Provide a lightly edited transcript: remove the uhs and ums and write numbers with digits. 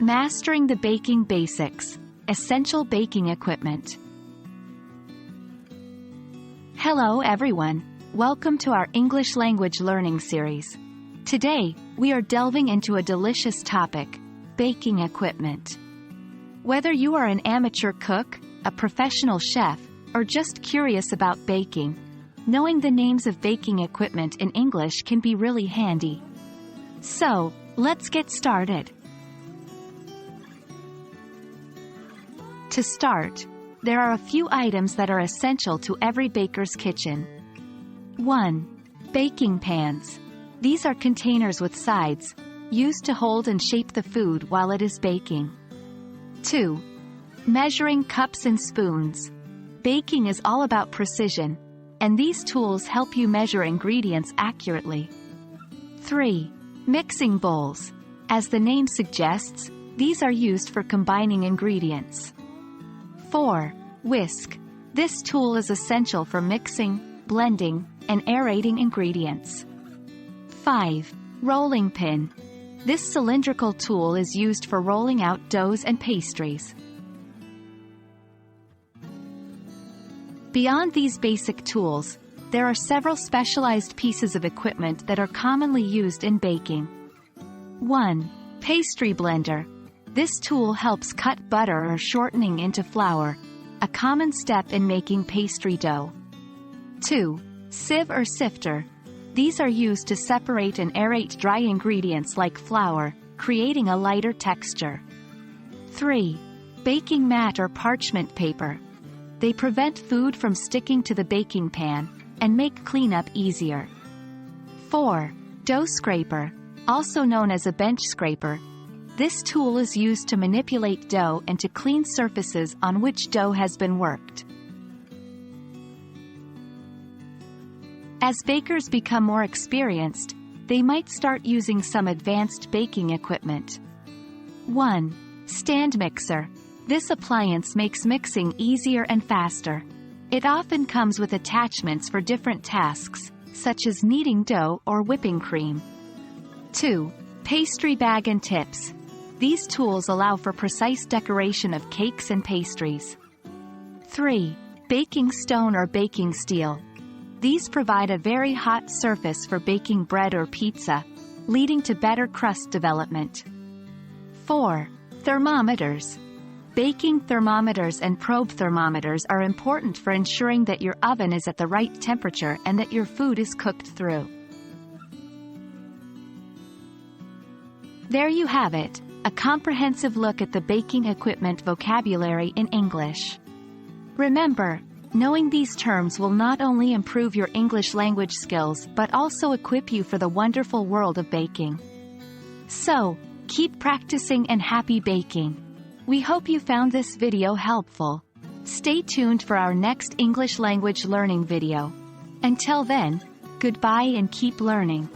Mastering the baking basics. Essential baking equipment. Hello everyone. Welcome to our English language learning series. Today, we are delving into a delicious topic, baking equipment. Whether you are an amateur cook, a professional chef, or just curious about baking, knowing the names of baking equipment in English can be really handy. So, let's get started. To start, there are a few items that are essential to every baker's kitchen. 1. Baking pans. These are containers with sides, used to hold and shape the food while it is baking. 2. Measuring cups and spoons. Baking is all about precision, and these tools help you measure ingredients accurately. 3. Mixing bowls. As the name suggests, these are used for combining ingredients. 4. Whisk. This tool is essential for mixing, blending, and aerating ingredients. 5. Rolling pin. This cylindrical tool is used for rolling out doughs and pastries. Beyond these basic tools, there are several specialized pieces of equipment that are commonly used in baking. 1. Pastry blender. This tool helps cut butter or shortening into flour, a common step in making pastry dough. 2. Sieve or sifter. These are used to separate and aerate dry ingredients like flour, creating a lighter texture. 3. Baking mat or parchment paper. They prevent food from sticking to the baking pan and make cleanup easier. 4. Dough scraper, also known as a bench scraper. This tool is used to manipulate dough and to clean surfaces on which dough has been worked. As bakers become more experienced, they might start using some advanced baking equipment. 1. Stand mixer. This appliance makes mixing easier and faster. It often comes with attachments for different tasks, such as kneading dough or whipping cream. 2. Pastry bag and tips. These tools allow for precise decoration of cakes and pastries. 3. Baking stone or baking steel. These provide a very hot surface for baking bread or pizza, leading to better crust development. 4. Thermometers. Baking thermometers and probe thermometers are important for ensuring that your oven is at the right temperature and that your food is cooked through. There you have it, a comprehensive look at the baking equipment vocabulary in English. Remember, knowing these terms will not only improve your English language skills but also equip you for the wonderful world of baking. So, keep practicing and happy baking. We hope you found this video helpful. Stay tuned for our next English language learning video. Until then, goodbye and keep learning.